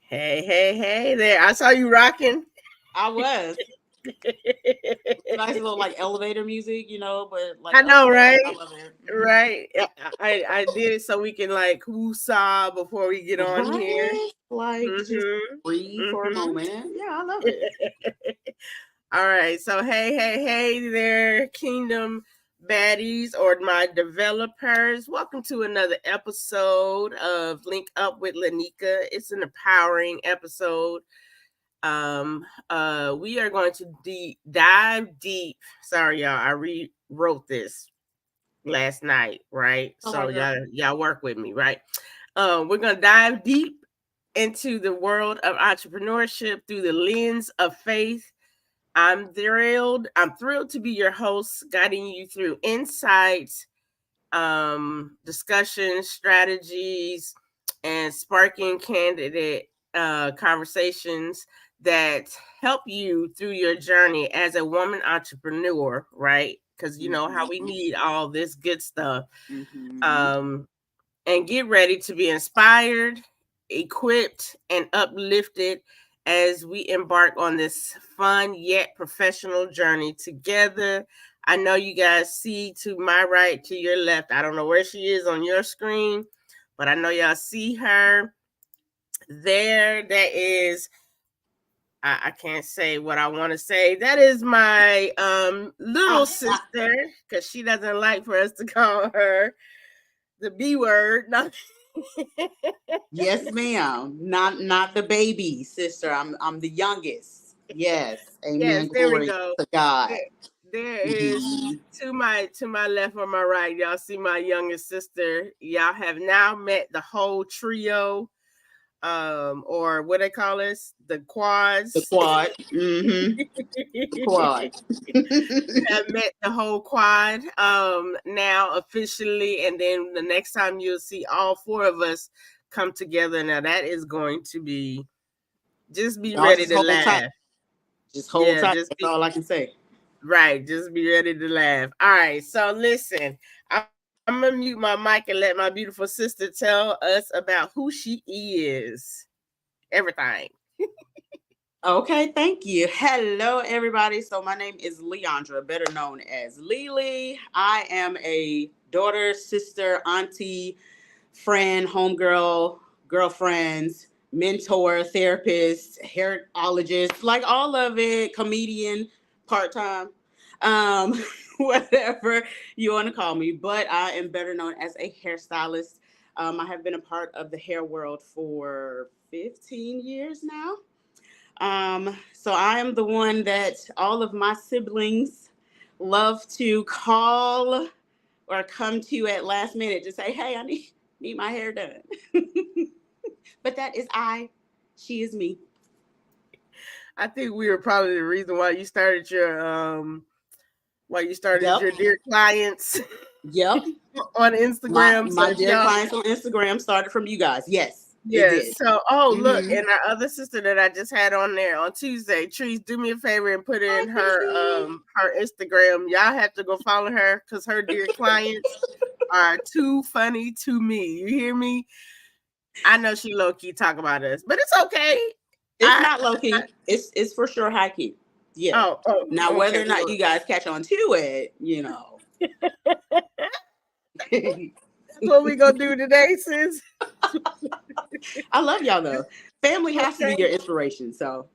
Hey there. I saw you rocking. I was. Nice little like elevator music, but like, I know, right? I love it. Right. I did it so we can like whoosah before we get on here. Right? Like just breathe for a moment. Yeah, I love it. All right. So hey there, Kingdom Baddies or my developers. Welcome to another episode of Link Up with Lineka. It's an empowering episode. We are going to dive deep. Sorry, y'all. I rewrote this last night, right? So y'all work with me, right? We're gonna dive deep into the world of entrepreneurship through the lens of faith. I'm thrilled to be your host, guiding you through insights, discussions, strategies, and sparking candidate conversations that help you through your journey as a woman entrepreneur, right? Because you know how we need all this good stuff. And get ready to be inspired, equipped, and uplifted as we embark on this fun yet professional journey together. I know you guys see to my right, to your left. I don't know where she is on your screen, but I know y'all see her there. That is, I can't say what I want to say. That is my little sister, because she doesn't like for us to call her the B word. No. Yes, ma'am. Not the baby sister. I'm the youngest. Yes. Amen. Yes, there Glory we go. to God. There is to my left or my right. Y'all see my youngest sister. Y'all have now met the whole trio, or what they call us, the quads. The quad. The quad. Have met the whole quad now officially, and then the next time you'll see all four of us come together. Now that is going to be, just be ready to laugh. Tight. Just hold tight. That's all I can say. Right. Just be ready to laugh. All right. So listen, I'm going to mute my mic and let my beautiful sister tell us about who she is. Everything. Okay, thank you. Hello, everybody. So my name is Leandra, better known as Lily. I am a daughter, sister, auntie, friend, homegirl, girlfriends, mentor, therapist, hairologist, like all of it, comedian, part-time, whatever you want to call me. But I am better known as a hairstylist. I have been a part of the hair world for 15 years now. So I am the one that all of my siblings love to call or come to at last minute to say, hey, I need my hair done. But that is she is me. I think we were probably the reason why you started your your dear clients. Yep. On Instagram. My dear clients on Instagram started from you guys. Yes. Yes. So, look, and our other sister that I just had on there on Tuesday, Trees, do me a favor and put in her Instagram. Y'all have to go follow her because her dear clients are too funny to me. You hear me? I know she low key talk about us, but it's okay. It's not low key. It's for sure high key. Yeah. Now, okay, whether or not you guys catch on to it, That's what we gonna do today, sis. I love y'all though. Family has to be your inspiration, so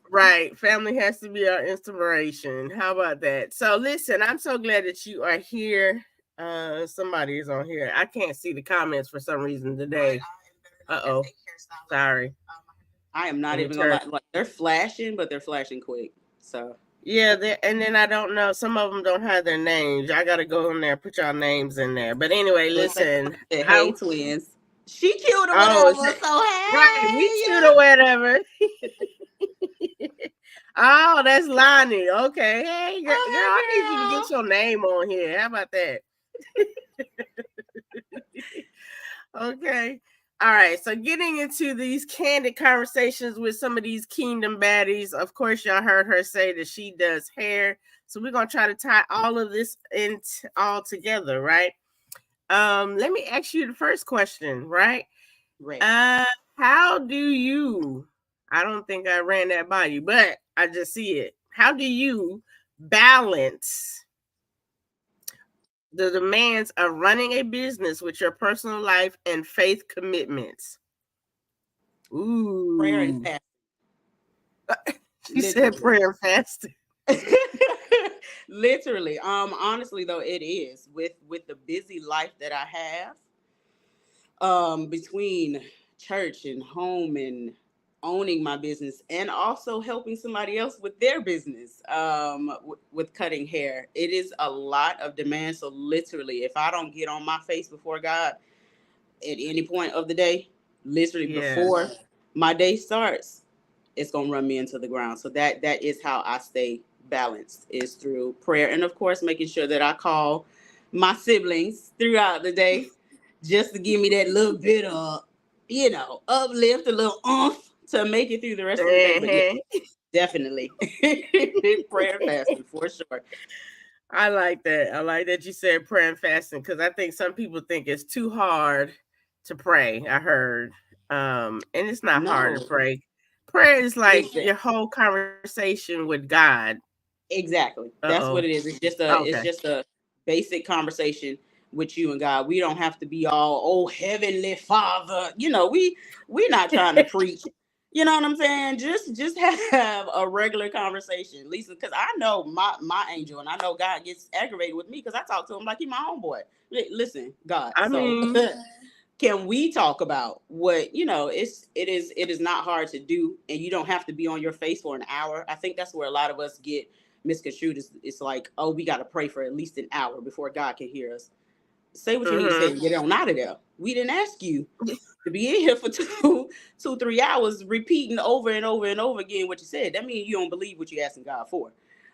Right, family has to be our inspiration. How about that? So listen, I'm so glad that you are here. Somebody is on here. I can't see the comments for some reason today. Sorry. I am not even gonna lie. Like, they're flashing, but they're flashing quick. So yeah, and then I don't know. Some of them don't have their names. I gotta go in there, put y'all names in there. But anyway, listen. Hey, twins. She cute or Oh, whatever. So right. Me hey, too, yeah. or whatever. Oh, that's Lonnie. Okay. Hey, girl, I need you to Oh, get your name on here. How about that? Okay. All right. So getting into these candid conversations with some of these Kingdom Baddies. Of course, y'all heard her say that she does hair. So we're gonna try to tie all of this in all together, right? Let me ask you the first question, right? ready. Uh, how do you? I don't think I ran that by you, but I just see it. How do you balance the demands of running a business with your personal life and faith commitments? Prayer and Ooh. fasting, She said literally. prayer and fasting. Literally. Honestly though, it is with the busy life that I have, between church and home and owning my business and also helping somebody else with their business, with cutting hair. It is a lot of demand. So literally, if I don't get on my face before God at any point of the day, literally Yeah. before my day starts, it's gonna run me into the ground. So that is how I stay balanced, is through prayer, and of course making sure that I call my siblings throughout the day just to give me that little bit of, uplift, a little oomph to make it through the rest of the day. But yeah, Uh-huh. definitely prayer and fasting for sure. I like that. I like that you said prayer and fasting because I think some people think it's too hard to pray. I heard, and it's not hard to No, pray. Prayer is like listen. your whole conversation with God. Exactly. Uh That's oh. what it is. It's Okay. just a basic conversation with you and God. We don't have to be all, oh, heavenly Father. We're not trying to preach. You know what I'm saying? Just have a regular conversation, Lisa, because I know my angel, and I know God gets aggravated with me because I talk to him like he my homeboy. Listen, God. I So mean, can we talk about what, it is not hard to do, and you don't have to be on your face for an hour. I think that's where a lot of us get misconstrued. It's like, oh, we got to pray for at least an hour before God can hear us. Say what you need to say mm-hmm. and get on out of there. We didn't ask you to be in here for 3 hours repeating over and over and over again what you said. That means you don't believe what you're asking God for.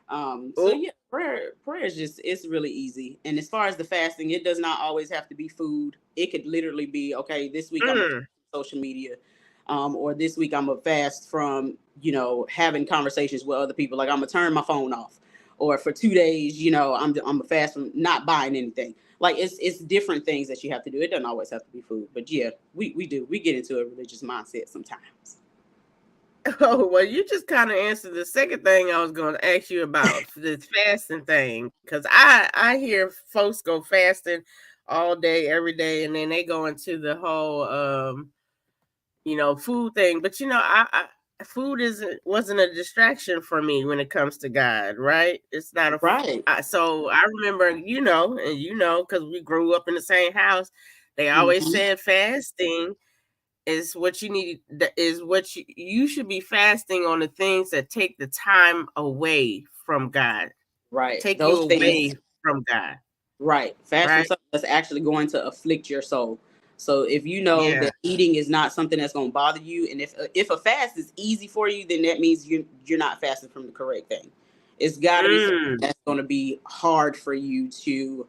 So Oh. yeah, prayer is just, it's really easy. And as far as the fasting, it does not always have to be food. It could literally be, okay, this week I'm a Mm. social media, or this week I'm a fast from, having conversations with other people. Like, I'm gonna turn my phone off, or for 2 days, I'm a fast from not buying anything. Like, it's different things that you have to do. It doesn't always have to be food, but yeah, we get into a religious mindset sometimes. Oh, well, you just kind of answered the second thing I was going to ask you about this fasting thing. Because I hear folks go fasting all day, every day, and then they go into the whole, food thing. But, food wasn't a distraction for me when it comes to God, right? It's not Right. so I remember, and because we grew up in the same house, they always Hmm. said fasting is what you need, that is what you should be fasting on, the things that take the time away from God, Right. take you Those away things. from God, Right. Fast from right? something that's actually going to afflict your soul. So if you know Yeah. that eating is not something that's going to bother you, and if a fast is easy for you, then that means you're not fasting from the correct thing. It's got to be something Mm. that's going to be hard for you to,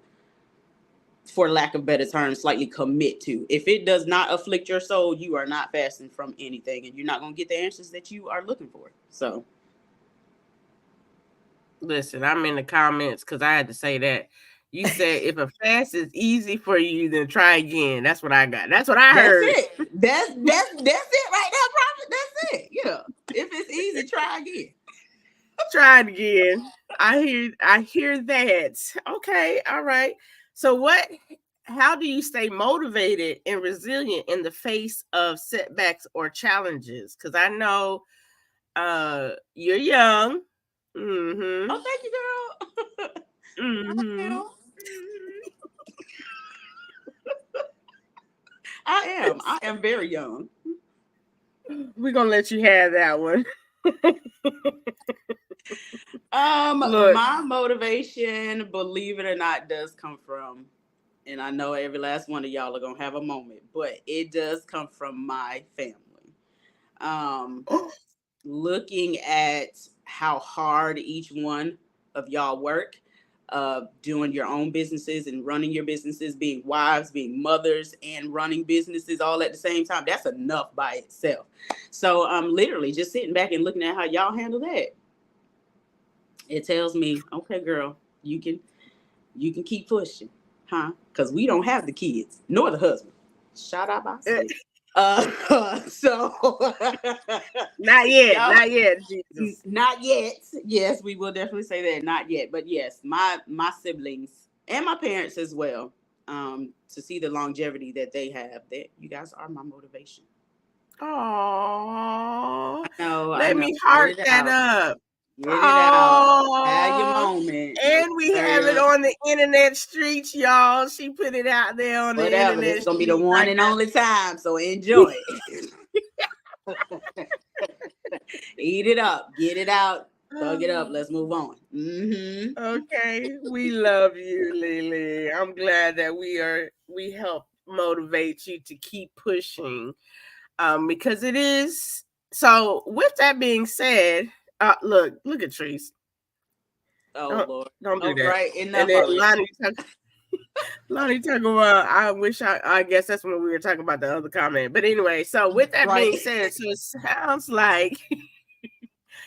for lack of better terms, slightly commit to. If it does not afflict your soul, you are not fasting from anything, and you're not going to get the answers that you are looking for. So, Listen, I'm in the comments because I had to say that. You said if a fast is easy for you, then try again. That's what I got. That's what I that's heard. it. That's it right now, prophet. That's it. Yeah. If it's easy, try again. Try it again. I hear that. Okay, all right. So how do you stay motivated and resilient in the face of setbacks or challenges? Because I know you're young. Mm-hmm. Oh, thank you, girl. I Mm-hmm. am. I am. I am very young. We're gonna let you have that one. Look, My motivation, believe it or not, does come from and I know every last one of y'all are gonna have a moment, but it does come from my family. Um, Looking at how hard each one of y'all work, doing your own businesses and running your businesses, being wives, being mothers, and running businesses all at the same time. That's enough by itself. So literally just sitting back and looking at how y'all handle that, it tells me, okay, girl, you can keep pushing, huh? Because we don't have the kids nor the husband. Shout out, I say. So Not yet, y'all, not yet, Jesus. not yet. Yes, we will definitely say that, not yet. But yes, my siblings and my parents as well. To see the longevity that they have, that you guys are my motivation. Oh, I let know. me Get heart it that out. up. Get it out. Have your Oh, moment. and we have it Girl. on the internet streets, y'all. She put it out there on the Whatever. This internet is gonna be the streets. one and only time. So enjoy it. Eat it up. Get it out. Thug it up. Let's move on. Okay, we love you, Lily. I'm glad that we help motivate you to keep pushing. Because it is so. With that being said, look at Treese. Oh Don't Lord. don't do All that. right. And Enough then already. Lonnie talking about. I wish I guess that's when we were talking about the other comment. But anyway, so with that Right. being said, so it sounds like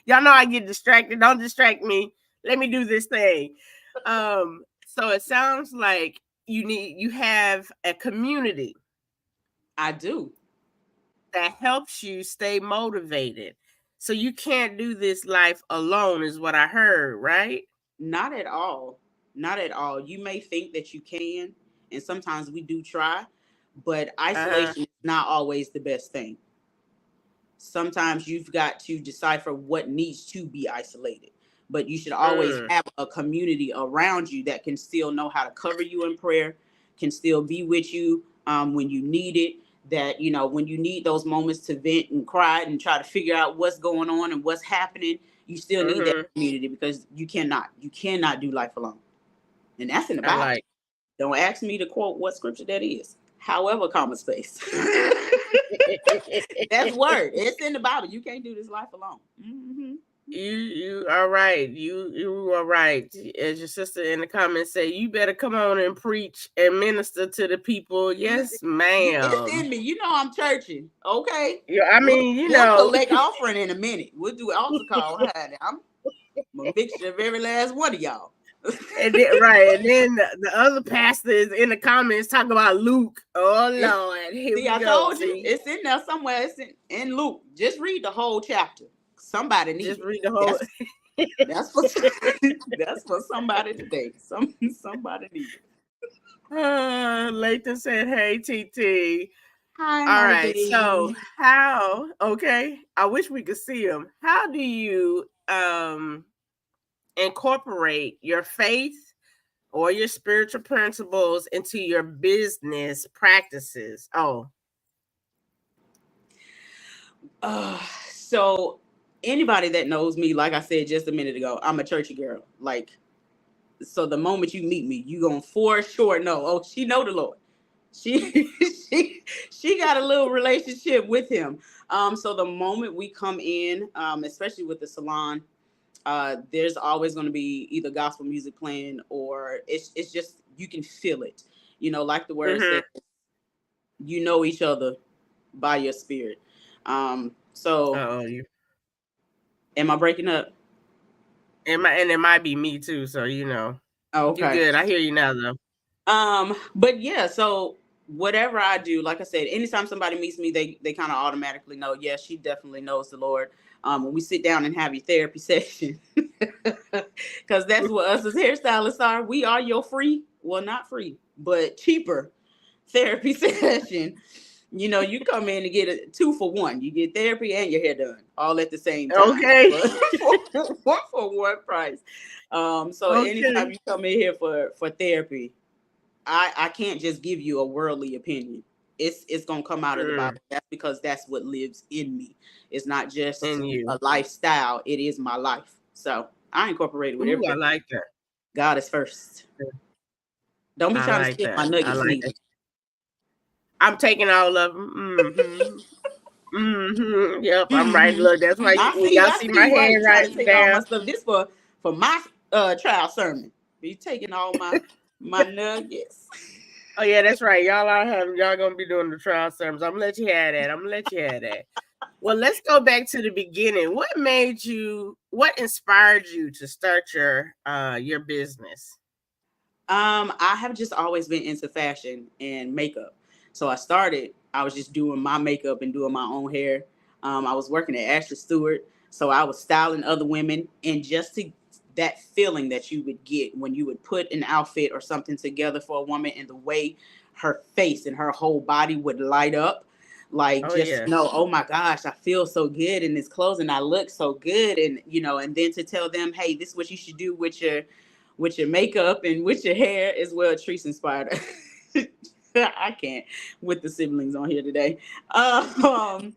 y'all know I get distracted. Don't distract me. Let me do this thing. So it sounds like you have a community I do. that helps you stay motivated. So you can't do this life alone, is what I heard, right? Not at all. Not at all. You may think that you can, and sometimes we do try, but Uh-huh. isolation is not always the best thing. Sometimes you've got to decipher what needs to be isolated, but you should always Mm. have a community around you that can still know how to cover you in prayer, can still be with you when you need it. That, when you need those moments to vent and cry and try to figure out what's going on and what's happening, you still need that Mm-hmm. community, because you cannot do life alone, and that's in the I Bible. like. Don't ask me to quote what scripture that is. However, comma space. That's word. It's in the Bible. You can't do this life alone. You are right. You are right. As your sister in the comments say, you better come on and preach and minister to the people. Yes, It's ma'am. in me. I'm churching. Okay. Yeah, I We'll, mean, we'll collect offering in a minute. We'll do altar call. Honey. I'm a mixture of every last one of y'all. and then, right, and then the other pastors in the comments talk about Luke. Oh Lord, here See, we I go. told you. See, It's in there somewhere. It's in Luke. Just read the whole chapter. Somebody just needs it. read the whole. That's for that's for somebody today. Somebody needs it. Lathan said, "Hey, TT." Hi, All my right, so baby. how? Okay, I wish we could see him. How do you incorporate your faith or your spiritual principles into your business practices? Oh, Uh, so anybody that knows me, like I said just a minute ago, I'm a churchy girl. Like, so the moment you meet me, you gonna for sure know. Oh, she know the Lord. She she got a little relationship with him. So the moment we come in, especially with the salon, there's always going to be either gospel music playing, or it's just, you can feel it. Like the word mm-hmm. says, each other by your spirit. So Oh, you. am I breaking up? And it might be me too. So Oh, you okay. good. I hear you now, though. But yeah, so whatever I do, like I said, anytime somebody meets me, they kind of automatically know, yeah, she definitely knows the Lord. When we sit down and have your therapy session, because that's what us as hairstylists are. We are your free, well, not free, but cheaper therapy session. You come in to get a 2 for 1. You get therapy and your hair done all at the same time, Okay. for one price. So anytime Okay. you come in here for therapy, I can't just give you a worldly opinion. It's gonna come out of the Bible. That's because that's what lives in me. It's not just And you. a lifestyle. It is my life. So I incorporate it with Ooh, I everything. like that. God is first. Don't be I trying to like steal that. my I nuggets like neither. that. I'm taking all of them. Yep, I'm right. Look, that's why when y'all I see see my you why head you trying to right take all my down. stuff. This for my trial sermon. Be taking all my nuggets. Oh yeah, that's right. Y'all gonna be doing the trial sermons. I'm gonna let you have that. I'm gonna let you have that. Well, let's go back to the beginning. What inspired you to start your business? I have just always been into fashion and makeup. So I was just doing my makeup and doing my own hair. I was working at Ashley Stewart. So I was styling other women, and just to that feeling that you would get when you would put an outfit or something together for a woman, and the way her face and her whole body would light up. Like, Oh just yeah. to know, oh my gosh, I feel so good in this clothes and I look so good. And, and then to tell them, hey, this is what you should do with your makeup and with your hair as well. Treese inspired. I can't with the siblings on here today. Um,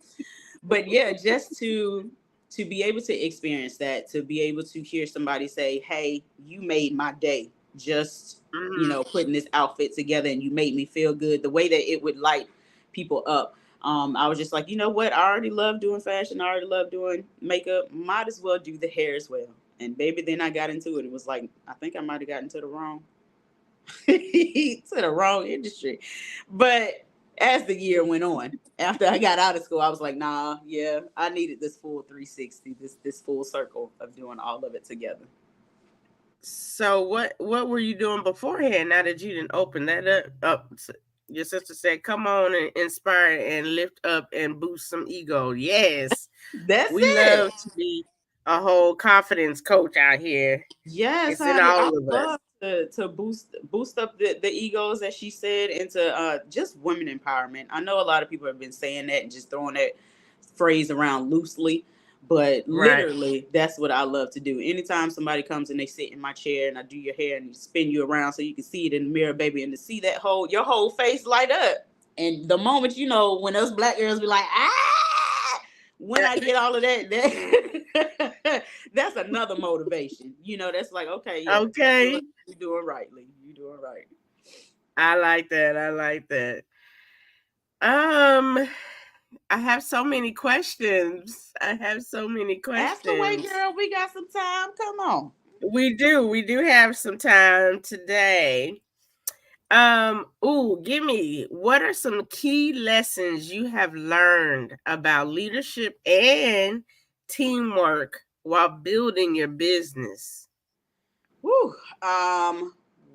but yeah, just to be able to experience that, to be able to hear somebody say, "Hey, you made my day." Just Mm-hmm. putting this outfit together, and you made me feel good. The way that it would light people up. I was just like, you know what? I already love doing fashion. I already love doing makeup. Might as well do the hair as well. And baby, then I got into it. It was like, I think I might have gotten to the wrong to the wrong industry. But as the year went on, after I got out of school, I was like, nah, yeah, I needed this full 360, this full circle of doing all of it together. So what were you doing beforehand? Now that you didn't open that up, your sister said, "Come on and inspire and lift up and boost some ego." Yes, That's we it. love to be a whole confidence coach out here. Yes, It's in honey. I all of us. love to boost up the egos, as she said, into just women empowerment. I know a lot of people have been saying that and just throwing that phrase around loosely, but Right. literally that's what I love to do. Anytime somebody comes and they sit in my chair and I do your hair and spin you around so you can see it in the mirror, baby, and to see that your whole face light up. And the moment, when us black girls be like, ah, when I get all of that that's another motivation. That's like, okay, yeah, Okay. you doing rightly. You doing right. I like that. I like that. Um, I have so many questions. I have so many Ask away, questions. girl. We got some time. Come on. We do. We do have some time today. Give me, what are some key lessons you have learned about leadership and teamwork while building your business? Whew.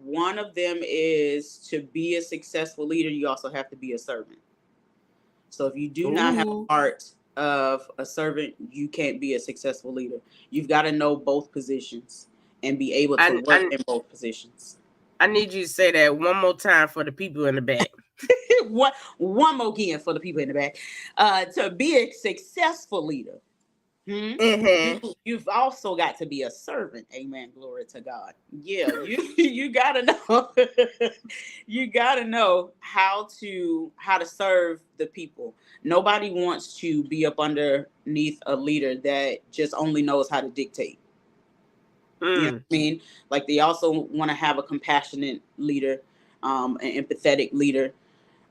One of them is, to be a successful leader, you also have to be a servant. So if you do not have Ooh, a heart of a servant, you can't be a successful leader. You've got to know both positions and be able to I, work I, in both positions. I need you to say that one more time for the people in the back. One more again for the people in the back. To be a successful leader, Mm-hmm. you've also got to be a servant. Amen. Glory to God. Yeah, you gotta know. You gotta know how to serve the people. Nobody wants to be up underneath a leader that just only knows how to dictate. You know Mm. what I mean? Like, they also want to have a compassionate leader, an empathetic leader,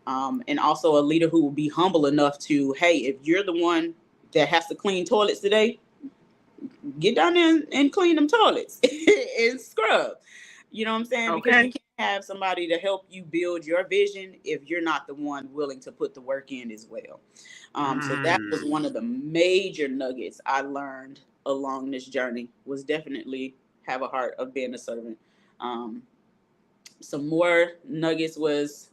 and also a leader who will be humble enough to, hey, if you're the one that has to clean toilets today, get down there and clean them toilets and scrub. You know what I'm saying? Because you Okay. can't have somebody to help you build your vision if you're not the one willing to put the work in as well. So that was Mm. one of the major nuggets I learned along this journey, was definitely have a heart of being a servant. Um, some more nuggets was,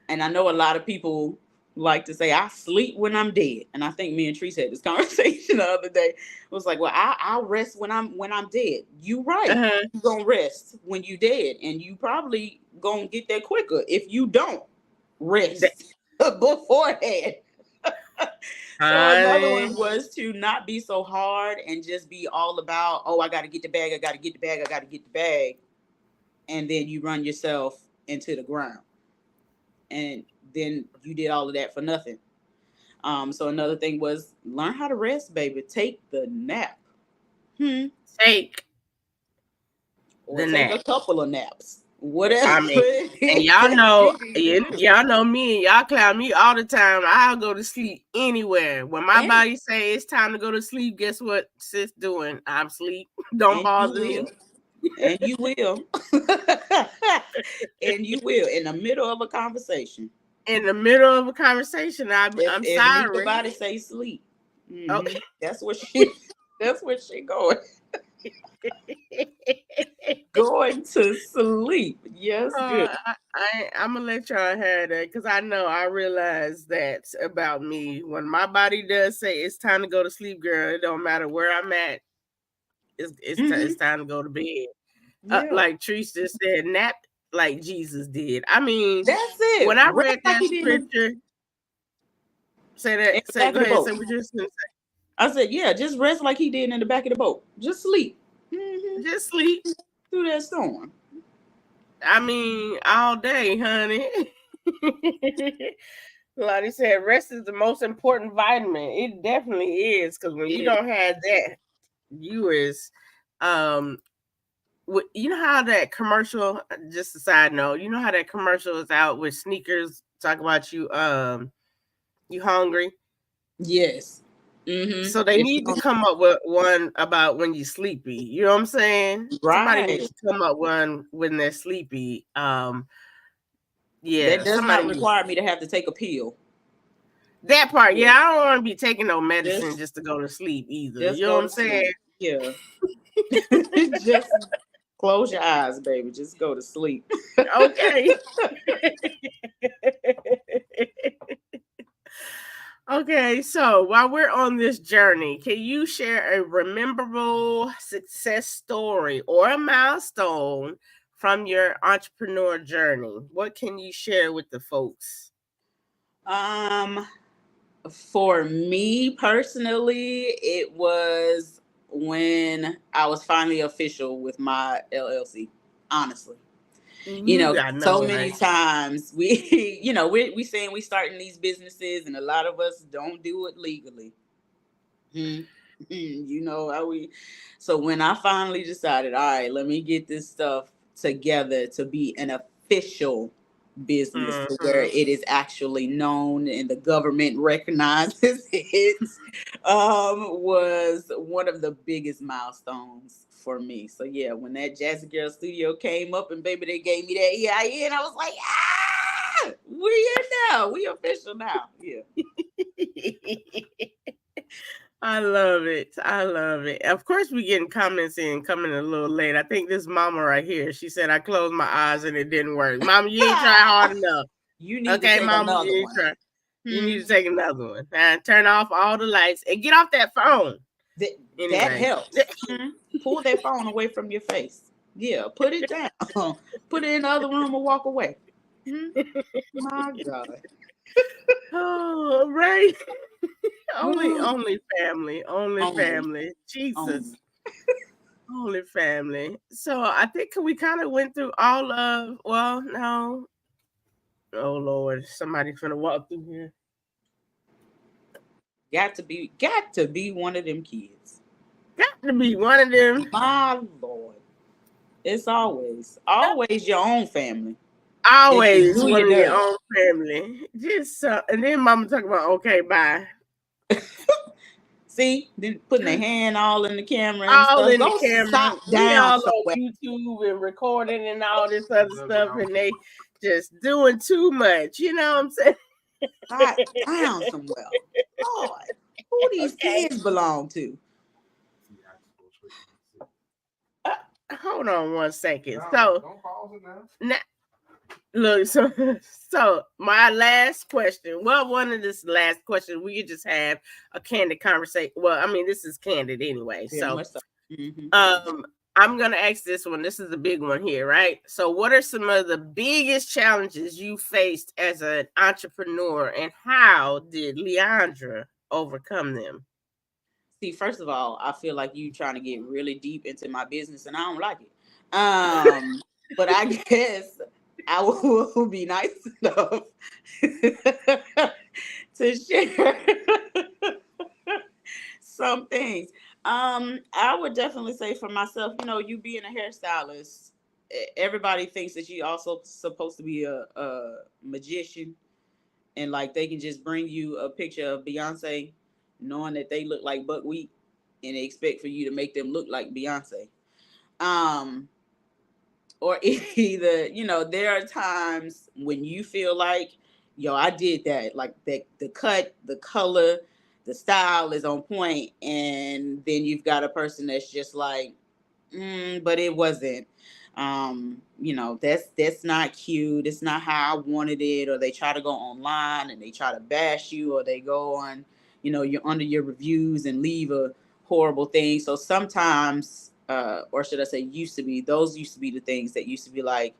and I know a lot of people like to say, I sleep when I'm dead. And I think me and Treese had this conversation the other day. It was like, well, I'll rest when I'm dead. You right. Uh-huh. You gonna rest when you dead. And you probably gonna get there quicker if you don't That, rest beforehand. So another one honey. was to not be so hard and just be all about, oh, I gotta get the bag, I gotta get the bag, I gotta get the bag. And then you run yourself into the ground. And then you did all of that for nothing. So another thing was, learn how to rest, baby. Take the nap. Hmm. Take Or the take a nap. couple of naps. Whatever. I mean, and y'all know me, and y'all clown me all the time. I'll go to sleep anywhere. When my and, body say it's time to go to sleep, guess what sis doing? I'm asleep. Don't and you bother will. me. And you will. And you will in the middle of a conversation. In the middle of a conversation, I'm If Lineka sorry. body say sleep, Okay. that's what she. That's what she going. Going to sleep. Yes, good. I'm gonna let y'all have that because I realize that about me. When my body does say it's time to go to sleep, girl, it don't matter where I'm at. It's time to go to bed. Yeah, Like Trish just said, nap like Jesus did. I mean, that's when it. I Rest read like that he did scripture, in the say back go of the ahead, boat. say what you're gonna say. I said, yeah, just rest like he did in the back of the boat. Just sleep. Mm-hmm. Just sleep. Through that storm. I mean, all day, honey. Lottie said, rest is the most important vitamin. It definitely is because when you It, don't have that, you is, um, you know how that commercial. Just a side note, you know how that commercial is out with sneakers talk about you hungry. yes. Mm-hmm. So they If you need to don't, come up with one about when you're sleepy. You know what I'm saying? Somebody needs right. to come up one when they're sleepy. Yeah, That does somebody not needs require me to have to take a pill. that part. Yeah. Yeah, I don't want to be taking no medicine Just just to go to sleep either. just You know go what I'm to saying? sleep. Yeah. Just close your eyes, baby. Just go to sleep. Okay. Okay, so while we're on this journey, can you share a memorable success story or a milestone from your entrepreneur journey? What can you share with the folks? Um, for me personally, it was when I was finally official with my LLC. Honestly, I so know, many right? times we, we saying we starting these businesses, and a lot of us don't do it legally. Hmm. How we. So when I finally decided, all right, let me get this stuff together to be an official business to where Mm-hmm. it is actually known and the government recognizes it, was one of the biggest milestones for me. So yeah, when that Jazzy Girl Studio came up and baby, they gave me that EIN, I was like, we in now, we official now. Yeah. I love it. I love it. Of course, we getting comments in coming a little late. I think this mama right here. She said I closed my eyes and it didn't work. Mama, you ain't try hard enough. You need to Okay, take mama, another you ain't one. try. You Hmm. need to take another one. And turn off all the lights and get off that phone. That Anyway. helps. Pull that phone away from your face. Yeah, put it down. Put it in the other room or walk away. Hmm. My God. Oh, right. only, Only. only family. Only family. Jesus. Only. Only family. So I think we kind of went through all of, well, no. Oh, Lord. Somebody's going to walk through here. Got to be one of them kids. Got to be one of them. My Lord. It's always your own family. If you Always do, one you of your dirty. own family. Just and then mama talking about, okay, bye. See, then putting their hand all in the camera and All stuff. in the Go camera. sit We down all on somewhere. YouTube and recording and all this other stuff, and they just doing too much. You know what I'm saying? Sit down somewhere. Lord, who these Okay. kids belong to? Hold on one second. So don't pause it now. Look, so my last question. Well, one of this last question, we could just have a candid conversation. Well, I mean, this is candid anyway. Very So much so. Mm-hmm. I'm gonna ask this one. This is a big one here, right? So, what are some of the biggest challenges you faced as an entrepreneur, and how did Leandra overcome them? See, first of all, I feel like you trying to get really deep into my business, and I don't like it. But I guess I will be nice enough to share some things. I would definitely say for myself, you being a hairstylist, everybody thinks that you also supposed to be a magician, and like they can just bring you a picture of Beyonce, knowing that they look like buckwheat, and they expect for you to make them look like Beyonce. Um, or either, there are times when you feel like, yo, I did that, like that, the cut, the color, the style is on point, and then you've got a person that's just like, but it wasn't. That's not cute. It's not how I wanted it. Or they try to go online and they try to bash you, or they go on, you're under your reviews and leave a horrible thing. So sometimes, or should I say, those used to be the things that used to be like,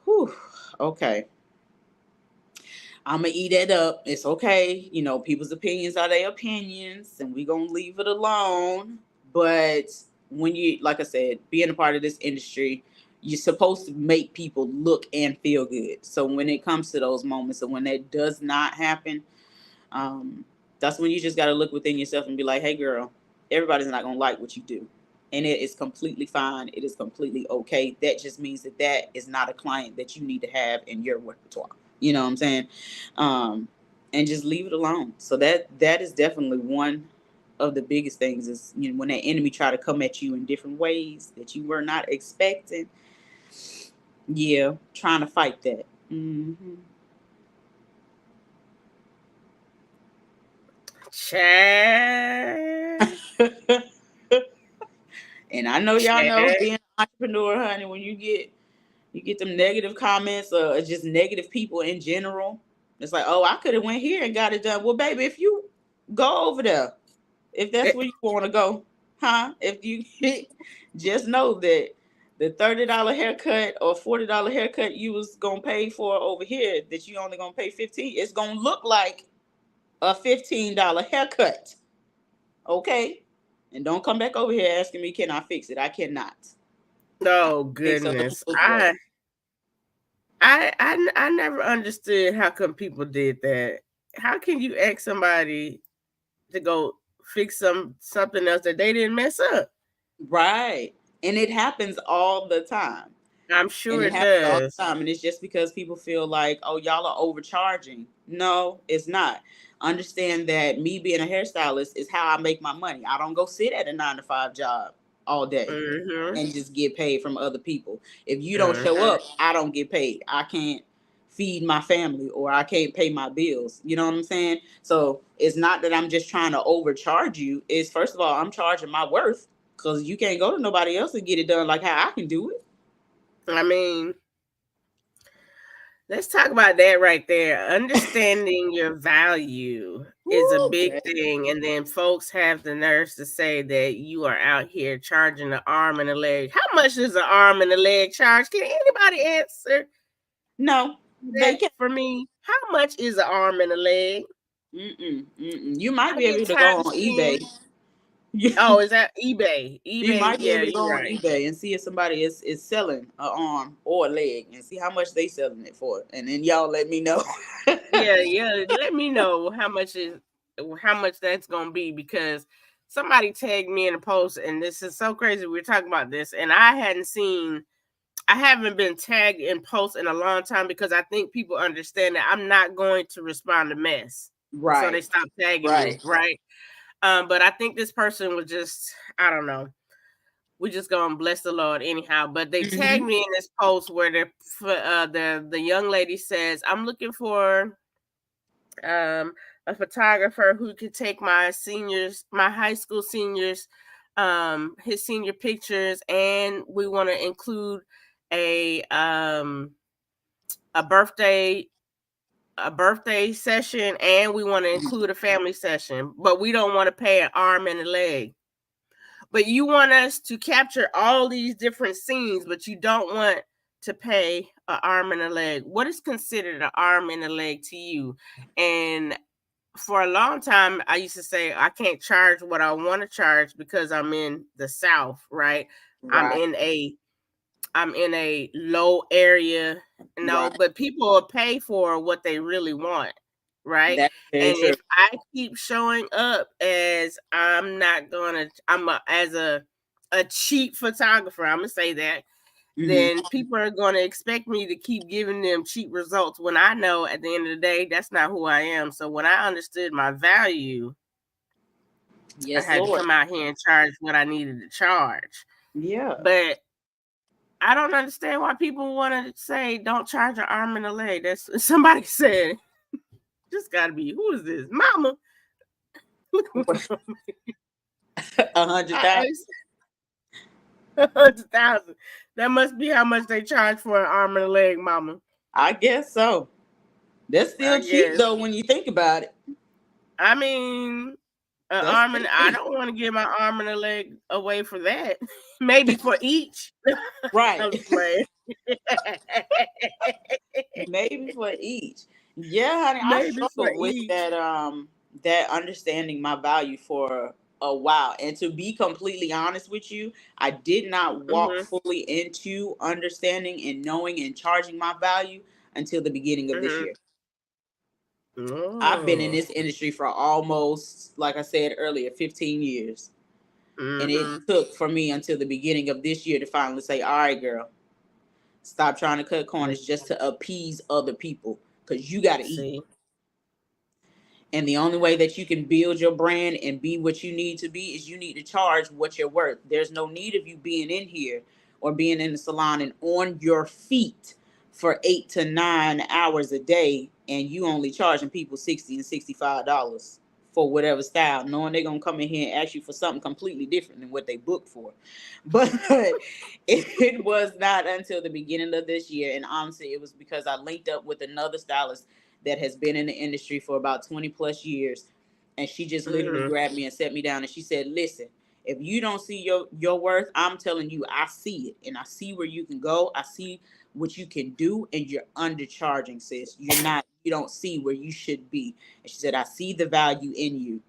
whew, okay, I'm gonna eat it up. It's okay. People's opinions are their opinions, and we gonna leave it alone. But when you, like I said, being a part of this industry, you're supposed to make people look and feel good. So when it comes to those moments, and when that does not happen, um, that's when you just got to look within yourself and be like, hey, girl, everybody's not gonna like what you do, and it is completely fine. It is completely okay. That just means that is not a client that you need to have in your repertoire. You know what I'm saying? Um, and just leave it alone. So that is definitely one of the biggest things is, when that enemy try to come at you in different ways that you were not expecting. Yeah, trying to fight that. Mm-hmm. Chad. And I know y'all know, Chad. being an entrepreneur, honey, when you get them negative comments or just negative people in general, it's like, oh, I could have went here and got it done. Well, baby, if you go over there, if that's where you want to go, huh? If you just know that the $30 haircut or $40 haircut you was gonna pay for over here, that you only gonna pay 15, it's gonna look like a $15 haircut. Okay? And don't come back over here asking me, can I fix it? I cannot. Oh Fix other goodness. people's work. I never understood how come people did that. How can you ask somebody to go fix something else that they didn't mess up? Right. And it happens all the time. I'm And sure it it happens all does. the time. And it's just because people feel like, oh, y'all are overcharging. No, it's not. Understand that me being a hairstylist is how I make my money. I don't go sit at a 9 to 5 job all day Mm-hmm. and just get paid from other people. If you don't show Mm-hmm. up, I don't get paid. I can't feed my family, or I can't pay my bills. You know what I'm saying? So it's not that I'm just trying to overcharge you. It's, first of all, I'm charging my worth, because you can't go to nobody else and get it done like how I can do it. I mean, let's talk about that right there. Understanding your value is a Woo, big baby. thing. And then folks have the nerves to say that you are out here charging an arm and a leg. How much does an arm and a leg charge? Can anybody answer No, they that can't. for me? How much is an arm and a leg? You might I be get able to tired go of on eBay. seeing. Oh, is that eBay? You eBay, might be yeah, able to you're go on right. eBay and see if somebody is selling an arm or a leg, and see how much they selling it for, and then y'all let me know. Yeah, yeah. Let me know how much that's gonna be, because somebody tagged me in a post, and this is so crazy. We're talking about this, and I haven't been tagged in posts in a long time, because I think people understand that I'm not going to respond to mess, so they Right, stop tagging me, right. right? But I think this person was just, I don't know. We just gonna bless the Lord anyhow. But they tagged Hmm. me in this post where the young lady says, "I'm looking for um, a photographer who could take my high school seniors, his senior pictures, and we want to include a um, a birthday a birthday session, and we want to include a family session, but we don't want to pay an arm and a leg. But you want us to capture all these different scenes, but you don't want to pay an arm and a leg. What is considered an arm and a leg to you?" And for a long time, I used to say I can't charge what I want to charge because I'm in the South, right? I'm Right, in a I'm in a low area, no, right. but people will pay for what they really want, right? That's very And true. if I keep showing up as I'm not gonna, I'm a, as a cheap photographer, I'm gonna say that. then people are going to expect me to keep giving them cheap results when I know at the end of the day that's not who I am. So when I understood my value, I Yes, had to Lord. come out here and charge what I needed to charge. Yeah. But I don't understand why people want to say don't charge an arm and a leg. That's somebody said. Just got to be, who is this, Mama? 100,000. 100,000. That must be how much they charge for an arm and a leg, Mama. I guess so. That's I still cheap guess. though when you think about it. I mean, an That's arm still and I cheap. don't want to give my arm and a leg away for that. Maybe for each. Right. I'm just playing. Maybe for each. Yeah, honey, I Maybe for struggled with each. that understanding my value for a while. And to be completely honest with you, I did not walk Mm-hmm. fully into understanding and knowing and charging my value until the beginning of this Mm-hmm. year. I've been in Oh. this industry for almost, like I said earlier, 15 years. And it Mm-hmm. took for me until the beginning of this year to finally say, all right, girl, stop trying to cut corners just to appease other people because you got to eat. See. And the only way that you can build your brand and be what you need to be is you need to charge what you're worth. There's no need of you being in here or being in the salon and on your feet for 8 to 9 hours a day, and you only charging people $60 and $65 for whatever style, knowing they're gonna come in here and ask you for something completely different than what they booked for. But it was not until the beginning of this year, and honestly, it was because I linked up with another stylist that has been in the industry for about 20 plus years. And she just literally Mm-hmm. grabbed me and set me down and she said, listen, if you don't see your worth, I'm telling you, I see it. And I see where you can go. I see what you can do. And you're undercharging, sis. You don't see where you should be. And she said, I see the value in you.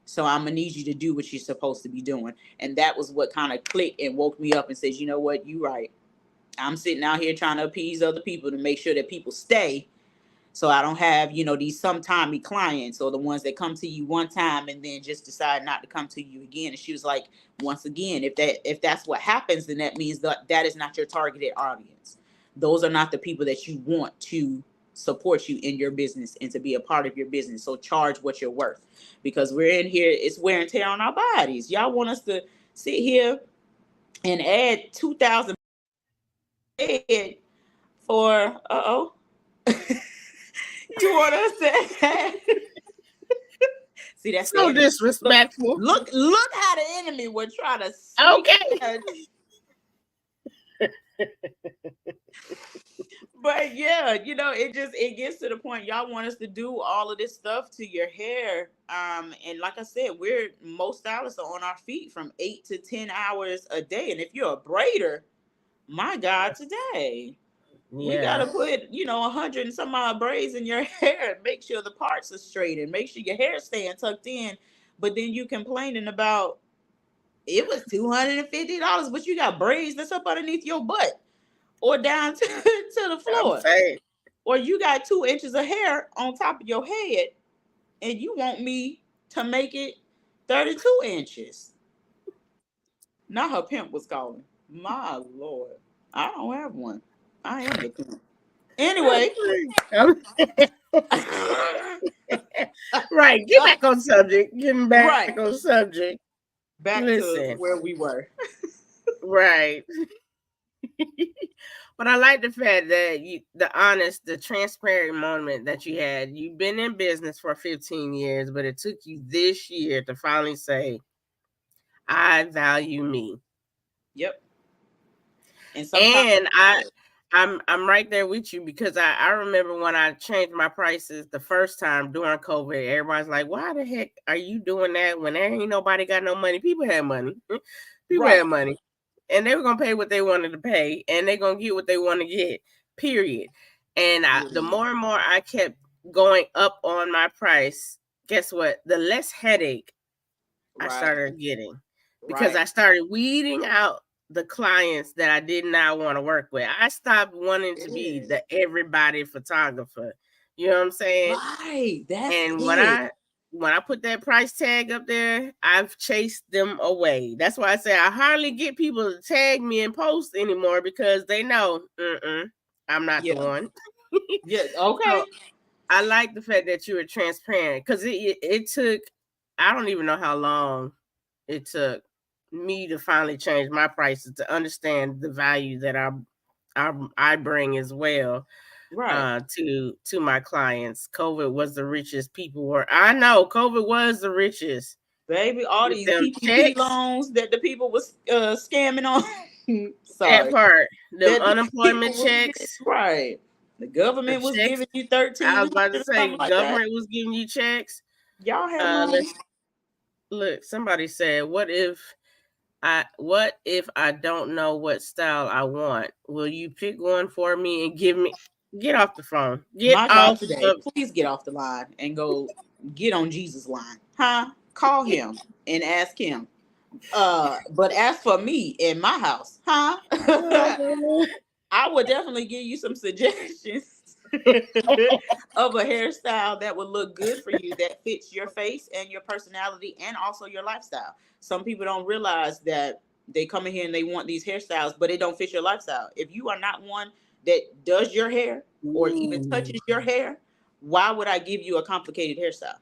So I'm gonna need you to do what you're supposed to be doing. And that was what kind of clicked and woke me up and says, you know what, you right. I'm sitting out here trying to appease other people to make sure that people stay, so I don't have, these sometimey clients or the ones that come to you one time and then just decide not to come to you again. And she was like, once again, if that's what happens, then that means that is not your targeted audience. Those are not the people that you want to support you in your business and to be a part of your business. So charge what you're worth, because we're in here, it's wear and tear on our bodies. Y'all want us to sit here and add 2,000 for you want us to see, that's the So enemy. disrespectful. Look how the enemy would try to sneak Okay. But yeah, it gets to the point y'all want us to do all of this stuff to your hair. And like I said, most stylists are on our feet from 8 to 10 hours a day. And if you're a braider, my God, today we Yeah. gotta put 100 and some odd braids in your hair and make sure the parts are straight and make sure your hair staying tucked in. But then you complaining about it was $250, but you got braids that's up underneath your butt or down to the I'm floor, saying. or you got 2 inches of hair on top of your head and you want me to make it 32 inches. Now her pimp was calling. My Lord, I don't have one. I am the pimp. Anyway. Right. Get back on subject. Getting back Right. on subject. Back to Listen. where we were. Right. But I like the fact that the transparent moment that you had. You've been in business for 15 years, but it took you this year to finally say, I value me. Yep. And sometimes And I'm right there with you, because I remember when I changed my prices the first time during COVID, everybody's like, why the heck are you doing that when there ain't nobody got no money? People had money. People right. had money. And they were gonna pay what they wanted to pay, and they're gonna get what they want to get. Period. And the more and more I kept going up on my price, guess what? The less headache I started getting, because I started weeding out the clients that I did not want to work with. I stopped wanting to be the everybody photographer. You know what I'm saying? Right. That's And it. when I put that price tag up there, I've chased them away. That's why I say I hardly get people to tag me and post anymore because they know, I'm not the Yeah. one. Yeah. So Okay. I like the fact that you were transparent because it took, I don't even know how long it took me to finally change my prices to understand the value that I bring as well Right. to my clients. COVID was the richest people were. I know COVID was the richest Baby, all with these them PPP checks. loans that the people was scamming on. That Sorry. part, them That the people unemployment was getting, checks, right. The the government was checks. giving you I was 1,300 about to or say something like that. government was giving you checks. Y'all had money. Let's look. Somebody said, what if I don't know what style I want? Will you pick one for me and give me? Get off the phone. Get My God, off today, the. please get off the line and go get on Jesus' line. Huh? Call him and ask him. But as for me in my house, huh? I would definitely give you some suggestions of a hairstyle that would look good for you, that fits your face and your personality and also your lifestyle. Some people don't realize that they come in here and they want these hairstyles, but it don't fit your lifestyle. If you are not one that does your hair or even Ooh. touches your hair, why would I give you a complicated hairstyle?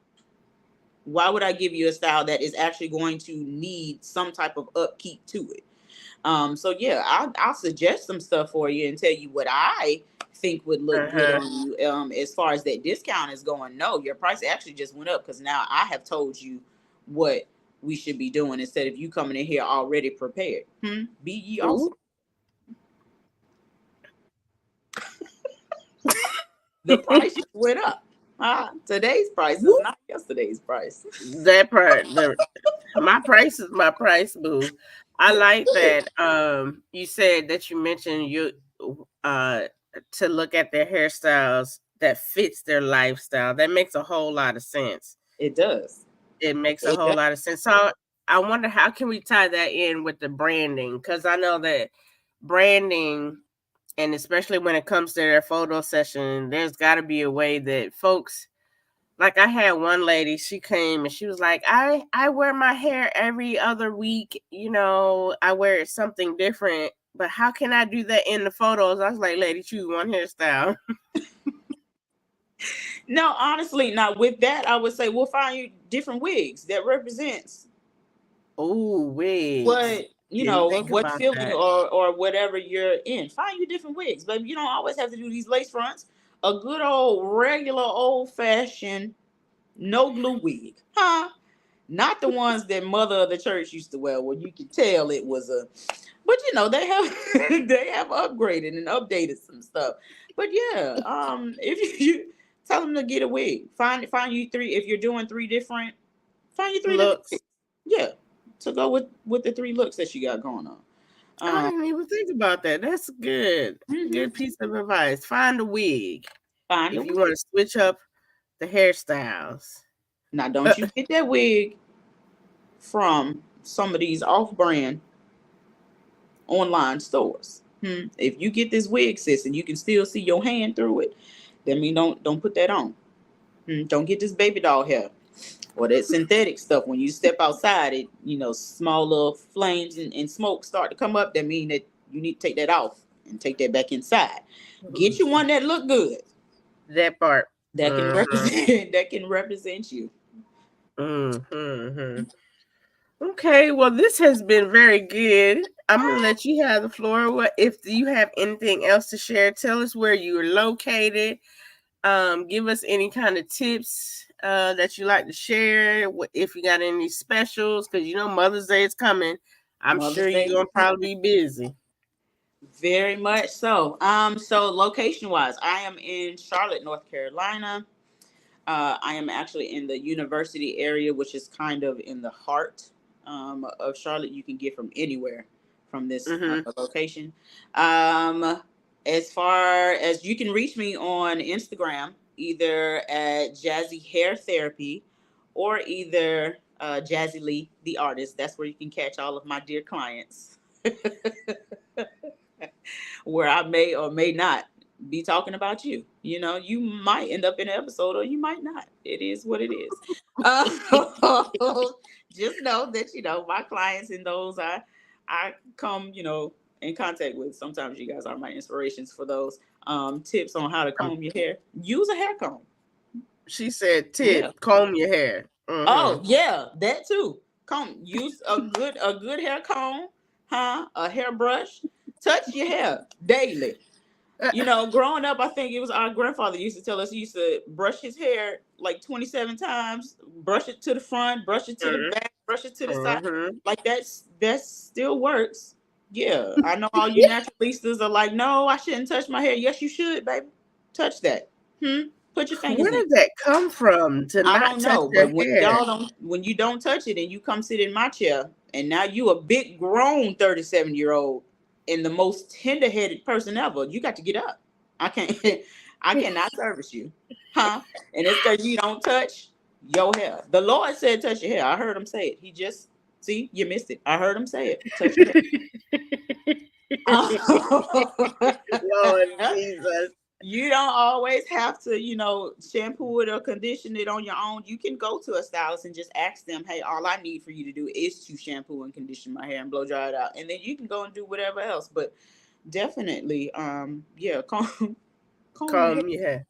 Why would I give you a style that is actually going to need some type of upkeep to it? So yeah, I'll suggest some stuff for you and tell you what I think would look good Uh-huh. on you. As far as that discount is going, no, your price actually just went up because now I have told you what we should be doing instead of you coming in here already prepared. Be ye also. Ooh. The price just went up. Today's price is not yesterday's price. That part, my price is my price, boo. I That's like it. that. You said that you mentioned you uh to look at their hairstyles that fits their lifestyle. That makes a whole lot of sense. It does. It makes a It whole does. lot of sense. So I wonder how can we tie that in with the branding? Because I know that branding, and especially when it comes to their photo session, there's got to be a way that folks, like I had one lady, she came and she was like, I wear my hair every other week, I wear something different, but how can I do that in the photos? I was like, lady, choose one hairstyle. No, honestly, now with that, I would say we'll find you different wigs that represents Oh, wigs. what Didn't think what about feeling that. or whatever you're in. Find you different wigs, but you don't always have to do these lace fronts. A good old regular old fashioned no glue wig, huh? Not the ones that mother of the church used to wear, where you could tell it was a. But they have they have upgraded and updated some stuff. But yeah, if you tell them to get a wig, find you three. If you're doing three different, find you three different Looks. wigs. Yeah, to go with the three looks that you got going on. I Um, didn't even think about that. That's good. mhm. Good piece of advice. Find a wig Find a if you want wig. to switch up the hairstyles. Now, don't you get that wig from some of these off-brand online stores. If you get this wig, sis, and you can still see your hand through it, that mean don't put that on. Don't get this baby doll hair or that synthetic stuff. When you step outside, it small little flames and smoke start to come up. That mean that you need to take that off and take that back inside. Get you one that look good, That part. that can Mm-hmm. represent that can represent you. Mm-hmm. Okay, well, this has been very good. I'm gonna let you have the floor. What if you have anything else to share? Tell us where you are located. Give us any kind of tips that you like to share. If you got any specials, because Mother's Day is coming. I'm sure Mother's Day you're is gonna coming. probably be busy. Very much so. So location wise, I am in Charlotte, North Carolina. I am actually in the university area, which is kind of in the heart of Charlotte. You can get from anywhere from this Mm-hmm. location. Um, as far as you can reach me on Instagram, either at Jazzy Hair Therapy or either Jazzy Lee, the artist. That's where you can catch all of my dear clients, where I may or may not be talking about you. You know, you might end up in an episode or you might not. It is what it is. Uh, just know that, you know, my clients and those I come, you know, in contact with. Sometimes you guys are my inspirations for those tips on how to Um, comb your hair. Use a hair comb. she said, Yeah. "Tip, comb your hair." Oh yeah, that too. Comb. Use a good hair comb, huh? A hairbrush. Touch your hair daily. You know, growing up, I think it was our grandfather used to tell us he used to brush his hair like 27 times, brush it to the front, brush it to the back, brush it to the side. Mm-hmm. Like that still works. Yeah. I know all you naturalistas are like, no, I shouldn't touch my hair. Yes, you should, baby. Touch that. Put your fingers Where in. did that come from to I not don't touch know, your but hair? when you don't touch it and you come sit in my chair, and now you a big grown 37-year-old and the most tender headed person ever, you got to get up. I can't I cannot service you. Huh? And it's because you don't touch your hair. The Lord said touch your hair. I heard him say it. He just see, you missed it. I heard him say it. Touch your Lord hair. Jesus. You don't always have to, you know, shampoo it or condition it on your own. You can go to a stylist and just ask them, hey, all I need for you to do is to shampoo and condition my hair and blow dry it out. And then you can go and do whatever else. But definitely, yeah, comb your hair. Comb your hair.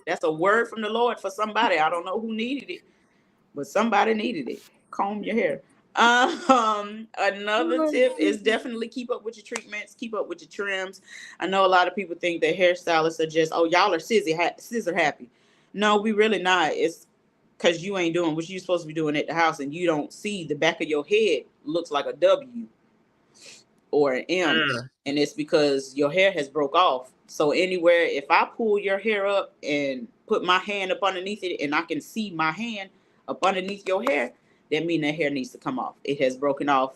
That's a word from the Lord for somebody. I don't know who needed it, but somebody needed it. Comb your hair. Another tip is definitely keep up with your treatments, keep up with your trims. I know a lot of people think that hairstylists are just, oh, y'all are scissor happy. No, we really not. It's because you ain't doing what you're supposed to be doing at the house, and you don't see the back of your head looks like a W or an M, Mm, and it's because your hair has broke off. So anywhere, if I pull your hair up and put my hand up underneath it, and I can see my hand up underneath your hair, that means that hair needs to come off. It has broken off,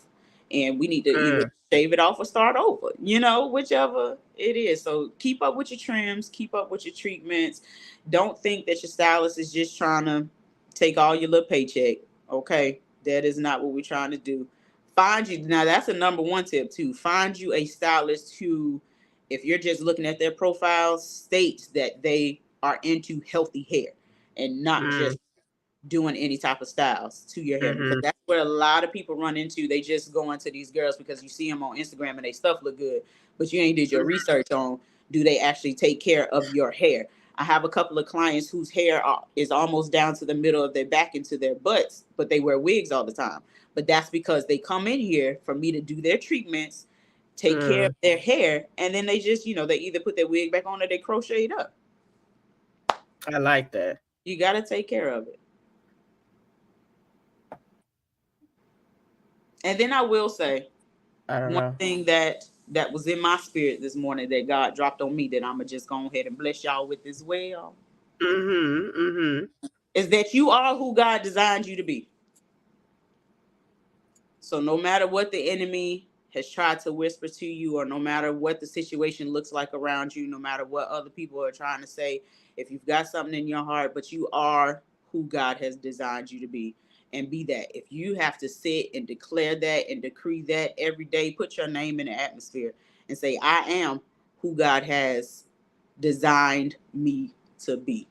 and we need to either mm, shave it off or start over. You know, whichever it is. So keep up with your trims, keep up with your treatments. Don't think that your stylist is just trying to take all your little paycheck. Okay, that is not what we're trying to do. Find you now. That's a number one tip too. Find you a stylist who, if you're just looking at their profile, states that they are into healthy hair and not mm, just doing any type of styles to your hair, because mm-hmm. that's where a lot of people run into. They just go into these girls because you see them on Instagram and they stuff look good, but you ain't did your research on, do they actually take care of your hair. I have a couple of clients whose hair is almost down to the middle of their back into their butts, but they wear wigs all the time. But that's because they come in here for me to do their treatments, take care of Mm, their hair, and then they just, you know, they either put their wig back on or they crochet it up. I like that. You got to take care of it. And then I will say, I don't one know. thing that was in my spirit this morning that God dropped on me that I'm gonna just go ahead and bless y'all with as well Mm-hmm. Mm-hmm. is that you are who God designed you to be. So no matter what the enemy has tried to whisper to you, or no matter what the situation looks like around you, no matter what other people are trying to say, if you've got something in your heart, but you are who God has designed you to be, and be that. If you have to sit and declare that and decree that every day, put your name in the atmosphere and say, I am who God has designed me to be.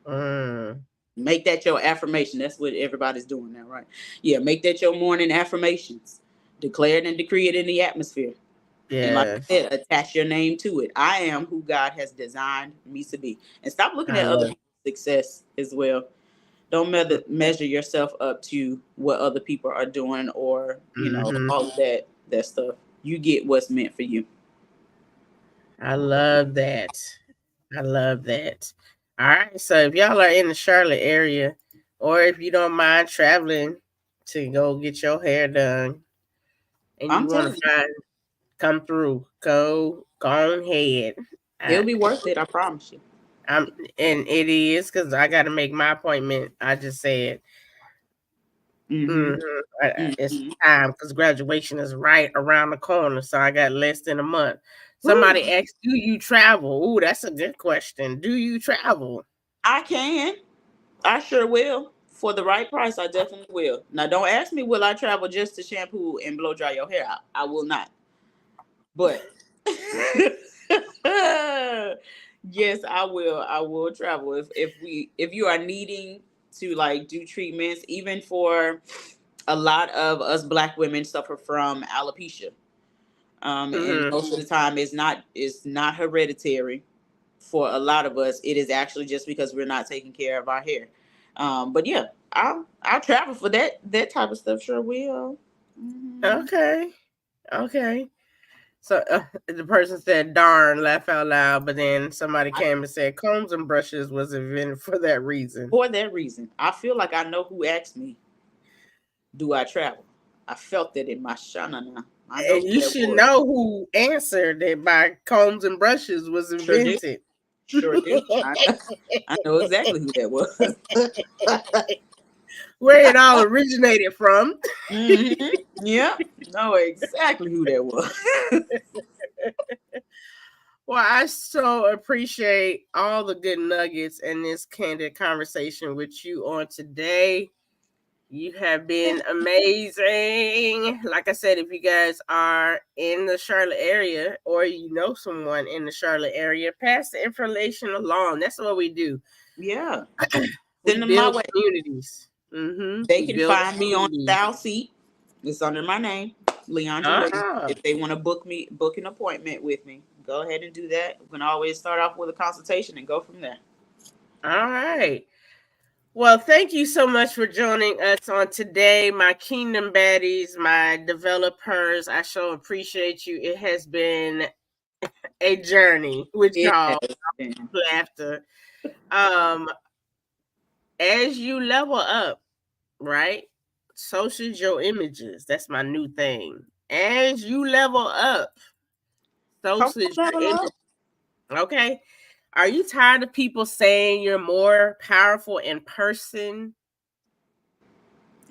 Mm, Make that your affirmation. That's what everybody's doing now, right? Yeah, make that your morning affirmations. Declare it and decree it in the atmosphere. And like I yes. said, attach your name to it. I am who God has designed me to be. And stop looking I at other love. people's success as well. Don't measure yourself up to what other people are doing, or, you know, Mm-hmm. all of that stuff. You get what's meant for you. I love that. I love that. All right. So if y'all are in the Charlotte area, or if you don't mind traveling to go get your hair done, and I'm you want telling to you, come through, go on ahead. it'll I, be worth it. I promise you. I'm and it is because I got to make my appointment. I just said, Mm-hmm. mhm, it's Mm-hmm. time because graduation is right around the corner. So I got less than a month. Woo. Somebody asked, "Do you travel?" Ooh, that's a good question. Do you travel? I can. I sure will. For the right price, I definitely will. Now, don't ask me, will I travel just to shampoo and blow dry your hair out? I will not. But Yes, I will. I will travel if you are needing to like do treatments, even for a lot of us Black women suffer from alopecia. And Mm-hmm. most of the time it's not hereditary. For a lot of us, it is actually just because we're not taking care of our hair. But yeah, I'll travel for that type of stuff. Sure will. Hmm. Okay. Okay. So the person said, darn, laugh out loud. But then somebody came and said, combs and brushes was invented for that reason. For that reason, I feel like I know who asked me, "Do I travel?" I felt that in my shanana. I know And who you that should was. know who answered that by combs and brushes was Sure do. invented. Sure do. I know exactly who that was. Where it all originated from. Hmm. Yep. Know exactly who that was. Well, I so appreciate all the good nuggets in this candid conversation with you on today. You have been amazing. Like I said, if you guys are in the Charlotte area or you know someone in the Charlotte area, pass the information along. That's what we do. Yeah. We Send them my build way. communities. They We can build find me on communities. South Seat. It's under my name, Leandra Lee. Ah, If they want to book an appointment with me, go ahead and do that. We can always start off with a consultation and go from there. all right. Well, thank you so much for joining us on today, my Kingdom Baddies, my developers. I so appreciate you. It has been a journey with It y'all. has been. Laughter. Um, as you level up, right? So should your images. That's my new thing. As you level up, so Come should on, your level image. up. Okay. Are you tired of people saying you're more powerful in person?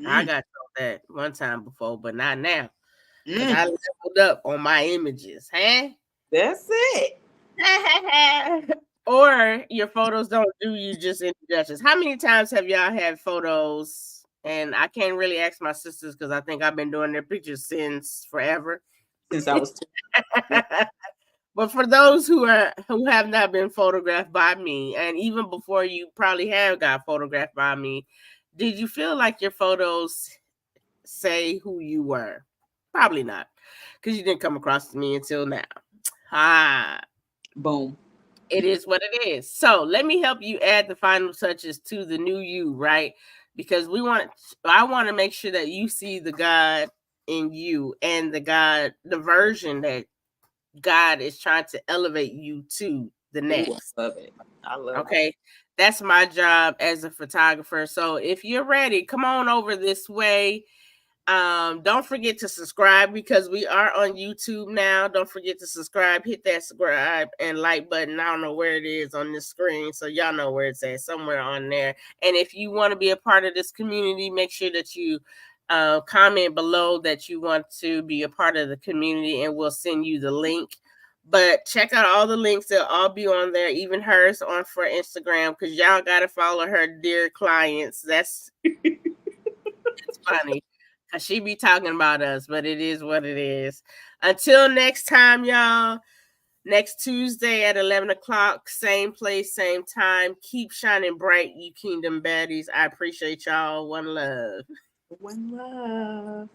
I Mm, got told that one time before, but not now. Because I mm, leveled up on my images, huh? that's it. Or your photos don't do you just introductions. How many times have y'all had photos? And I can't really ask my sisters because I think I've been doing their pictures since forever. Since I was two. Yeah. But for those who have not been photographed by me, and even before you probably have got photographed by me, did you feel like your photos say who you were? Probably not, because you didn't come across me until now. Ah, Boom. it is what it is. So let me help you add the final touches to the new you, right? Because I want to make sure that you see the God in you and the version that God is trying to elevate you to the Ooh, next. I love it. I love it. Okay. That's my job as a photographer. So if you're ready, come on over this way. Don't forget to subscribe because we are on YouTube now. Don't forget to subscribe, hit that subscribe and like button. I don't know where it is on this screen, so y'all know where it's at, somewhere on there. And if you want to be a part of this community, make sure that you comment below that you want to be a part of the community, and we'll send you the link. But check out all the links; they'll all be on there, even hers on for Instagram, because y'all gotta follow her, dear clients. It's funny. Cause she be talking about us, but it is what it is. Until next time, y'all. Next Tuesday at 11 o'clock, same place, same time. Keep shining bright, you Kingdom Baddies. I appreciate y'all. One love. One love.